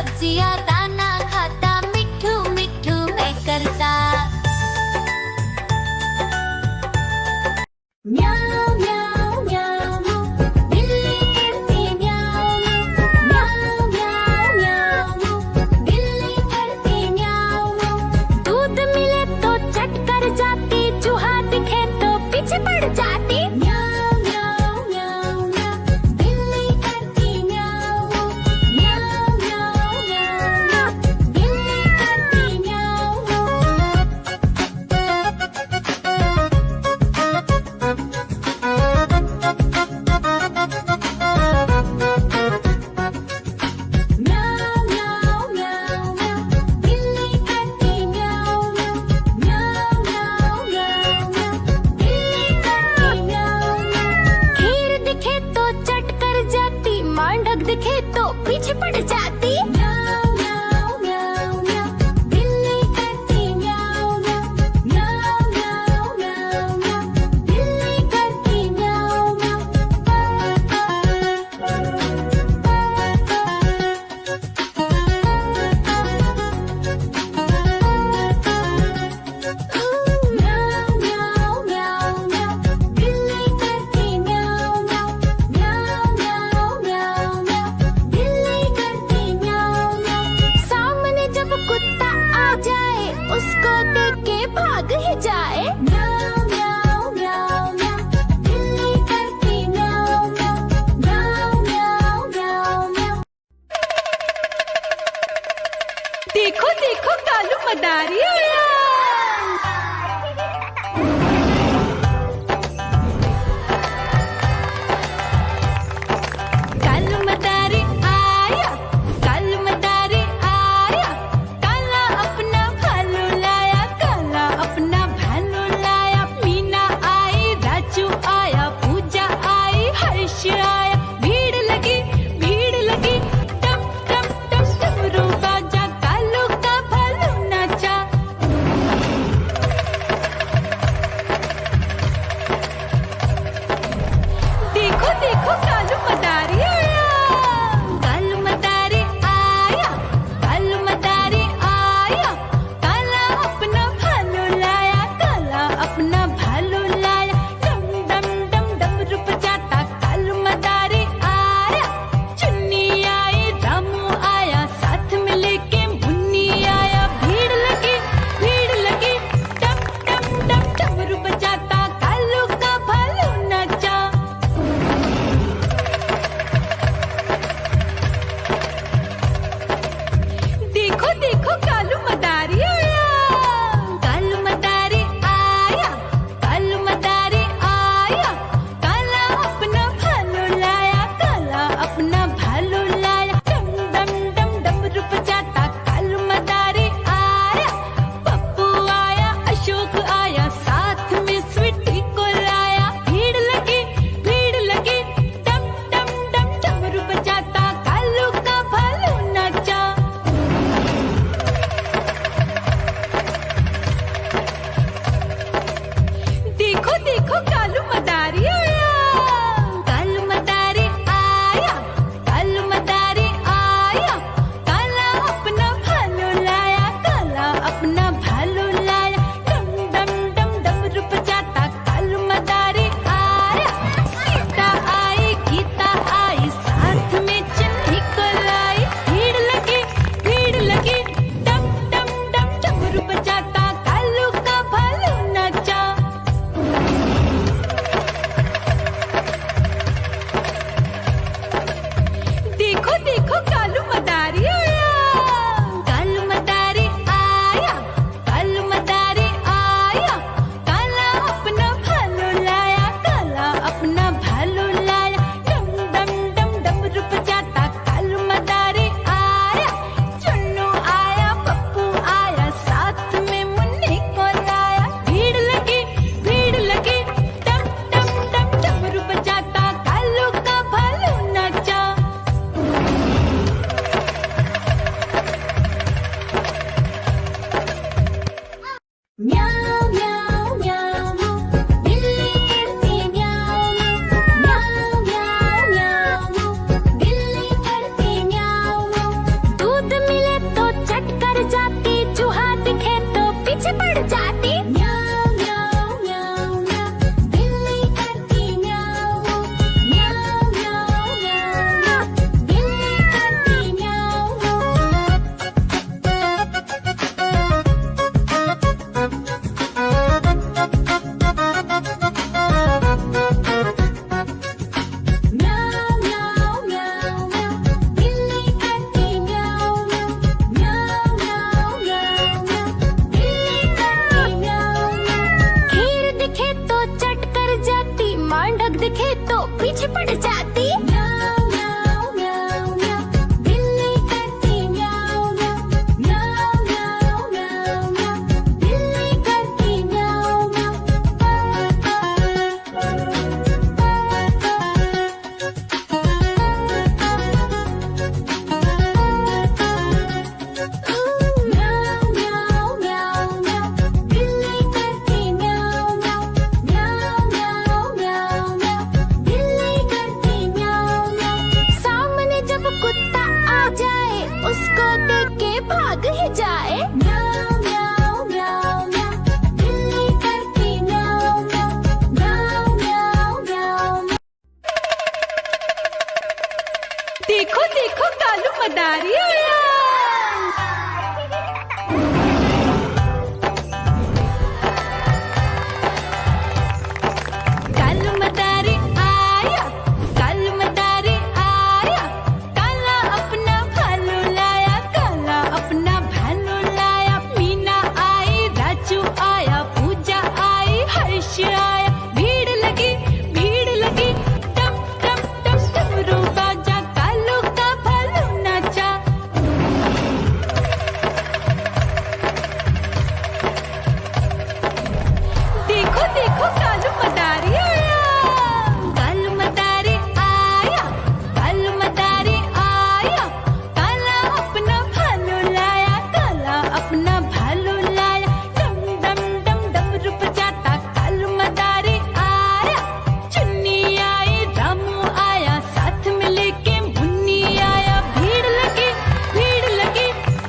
सब्जियां दाना खाता, मिट्ठू मिट्ठू मैं करता। म्याऊ म्याऊ म्याऊ, बिल्ली करती म्याऊ म्याऊ म्याऊ म्याऊ, बिल्ली करती म्याऊ। दूध मिले तो चट कर जाती, चूहा दिखे तो पीछे पड़ जाती। म्याऊ म्याऊ म्याऊ म्याऊ, बिल्ली करती म्याऊ म्याऊ म्याऊ म्याऊ, बिल्ली करती म्याऊ। म्याऊ म्याऊ म्याऊ म्याऊ, बिल्ली करती म्याऊ म्याऊ म्याऊ म्याऊ म्याऊ, बिल्ली करती म्याऊ म्याऊ। खीर दिखे तो चट कर जाती, मेंढक दिखे तो पीछे पड़ जाती। म्याऊ म्याऊ म्याऊ म्याऊ, बिल्ली करती म्याऊ म्याऊ म्याऊ म्याऊ म्याऊ, बिल्ली करती म्याऊ म्याऊ म्याऊ म्याऊ म्याऊ, बिल्ली करती म्याऊ म्याऊ म्याऊ म्याऊ म्याऊ, बिल्ली करती म्याऊ म्याऊ। सामने जब कुत्ता आ जाए, उसको देख के भाग ही जाए। म्याऊ म्याऊ म्याऊ म्याऊ, बिल्ली करती म्याऊ म्याऊ म्याऊ म्याऊ म्याऊ। देखो देखो कालू मदारी आया। कालू मदारी आया, कालू मदारी आया, काला अपना भालू लाया, काला अपना भालू लाया। मीना आई, राजू आया, पूजा आई, हर्ष आया। भीड़ लगी टम टम टम डमरू बाजा, कालू का भालू नाचा। भाग ही जाए। म्याऊं म्याऊं म्याऊं म्याऊं, बिल्ली करती म्याऊं म्याऊं, म्याऊं म्याऊं म्याऊं म्याऊं। देखो देखो कालू मदारी आया। कालू मदारी आया, कालू मदारी आया, काला अपना भालू लाया, काला अपना भालू लाया। मीना आई, राजू आया, पूजा आई, हर्ष आया। भीड़ लगी टम टम टम डमरू बाजा, कालू का भालू नाचा। देखो देखो कालू मदारी आया, कालू मदारी आया, कालू मदारी आया, काला अपना भालू लाया, काला अपना भालू लाया। डम डम डम डमरू बजाता कालू मदारी आया। चुन्नी आई, रामू आया, साथ में लेके मुन्नी आया। भीड़ लगी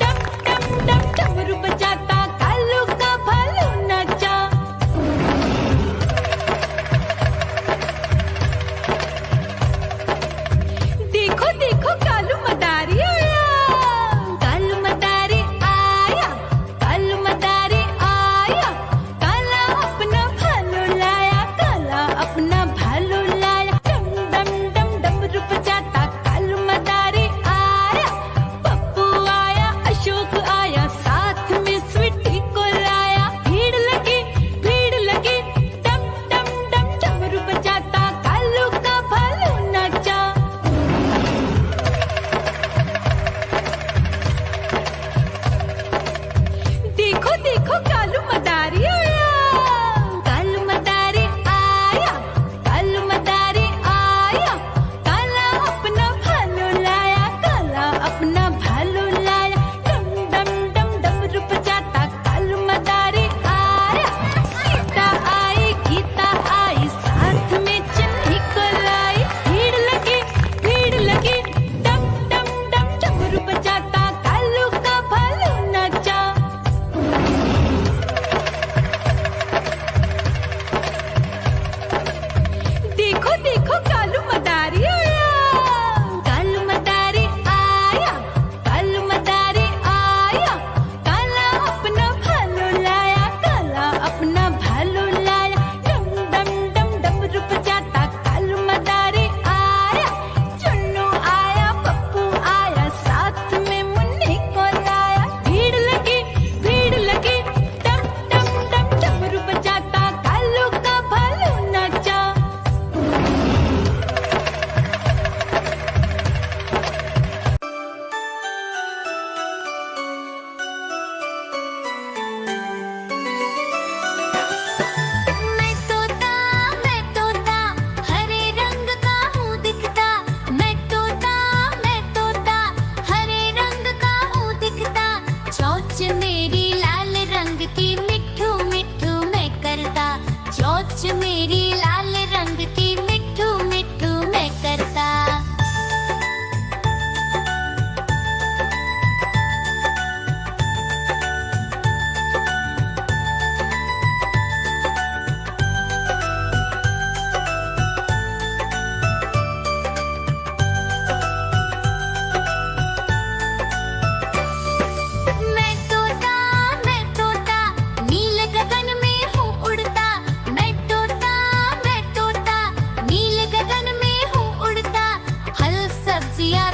टम टम टम डमरू बजाता कालू का भालू नाचा। देखो देखो कालू मदारी आया, कालू मदारी आया, कालू मदारी आया, काला अपना भालू लाया, काला अपना भालू लाया। डम डम डम डमरू बजाता कालू मदारी आया। पप्पू आया, अशोक आया, साथ में स्वीटी को लाया। भीड़ लगी टम टम टम डमरू बजाता कालू का भालू नाचा। देखो देखो कालू मदारी आया, कालू मदारी आया, कालू मदारी आया, काला अपना भालू लाया, काला अपना भालू लाया। डम डम डम डमरू बजाता कालू मदारी आया। सीता आई, गीता आई, साथ में चन्नी को लाई। भीड़ लगी टम टम टम डमरू बजाता कालू का भालू नाचा। देखो देखो कालू मदारी आया, कालू मदारी आया, कालू मदारी आया, काला अपना भालू लाया, काला अपना भालू लाया। डम डम डम डमरू बजाता कालू मदारी आया। चुन्नू आया, पप्पू आया, साथ में मुन्नी को लाया। भीड़ लगी टम टम टम डमरू बजाता कालू का भालू नाचा। मैं तोता, हरे रंग का हूँ दिखता। मैं तोता, हरे रंग का हूँ दिखता। चोंच मेरी लाल रंग की, मिट्ठू मिट्ठू मैं करता। चोंच मेरी लाल रंग की, मिट्ठू मिट्ठू मैं करता। मैं तोता, नील गगन में हूँ उड़ता। मैं तोता, नील गगन में हूँ उड़ता। फल सब्जियाँ